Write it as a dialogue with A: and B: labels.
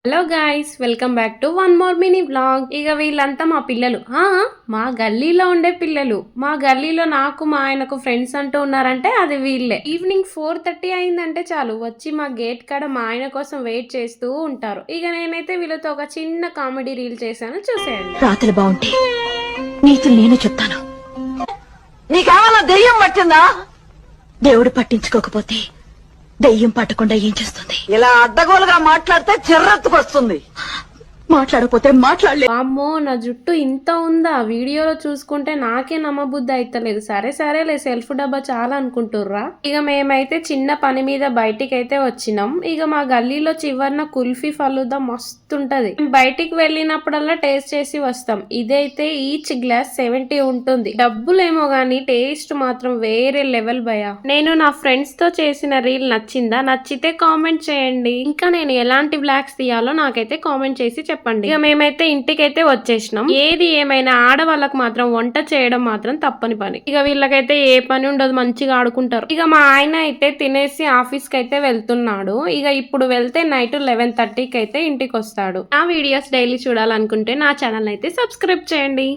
A: Hello guys, welcome back to one more mini vlog. ఇక వీళ్ళంతా మా పిల్లలు, మా గల్లీలో ఉండే పిల్లలు. మా గల్లీలో నాకు మా ఆయనకు ఫ్రెండ్స్ అంటూ ఉన్నారంటే అది వీళ్ళే. ఈవినింగ్ 4:30 అయిందంటే చాలు వచ్చి మా గేట్ కాడ మా ఆయన కోసం వెయిట్ చేస్తూ ఉంటారు. ఇక నేనైతే వీళ్ళతో ఒక చిన్న కామెడీ రీల్ చేశాను, చూసేయండి.
B: రాత్రి బాగుంటే నీతులు నేను చెప్తాను. నీకేమన్నా దెయ్యం పట్టిందా? దేవుడు పట్టించుకోకపోతే దెయ్యం పట్టకుండా ఏం చేస్తుంది? ఇలా అడ్డగోలుగా మాట్లాడితే చిర్రెత్తుకొస్తుంది. మాట్లాడకపోతే మాట్లాడలేదు.
A: అమ్మో, నా జుట్టు ఇంత ఉందా? వీడియోలో చూసుకుంటే నాకే నమ్మబుద్ధి అయితలేదు. సరేలే, సెల్ఫ్ డబ్బా చాలా అనుకుంటుర్రా. ఇక మేమైతే చిన్న పని మీద బయటికి అయితే వచ్చినాం. ఇక మా గల్లీలో చివరిన కుల్ఫీ ఫలుదా మస్తుంటది. బయటికి వెళ్ళినప్పుడల్లా టేస్ట్ చేసి వస్తాం. ఇదైతే ఈచ్ గ్లాస్ 70 ఉంటుంది. డబ్బులేమో గానీ టేస్ట్ మాత్రం వేరే లెవెల్ భయ. నేను నా ఫ్రెండ్స్ తో చేసిన రీల్ నచ్చిందా? నచ్చితే కామెంట్ చేయండి. ఇంకా నేను ఎలాంటి బ్లాగ్స్ తీయాలో నాకైతే కామెంట్ చేసి చెప్పండి. ఇక మేమైతే ఇంటికైతే వచ్చేసినాం. ఏది ఏమైనా ఆడవాళ్ళకు మాత్రం వంట చేయడం మాత్రం తప్పని పని. ఇక వీళ్ళకైతే ఏ పని ఉండదు, మంచిగా ఆడుకుంటారు. ఇక మా ఆయన అయితే తినేసి ఆఫీస్ కి అయితే వెళ్తున్నాడు. ఇక ఇప్పుడు వెళ్తే నైట్ 11:30కి అయితే ఇంటికి వస్తాడు. ఆ వీడియోస్ డైలీ చూడాలనుకుంటే నా ఛానల్ అయితే సబ్స్క్రైబ్ చేయండి.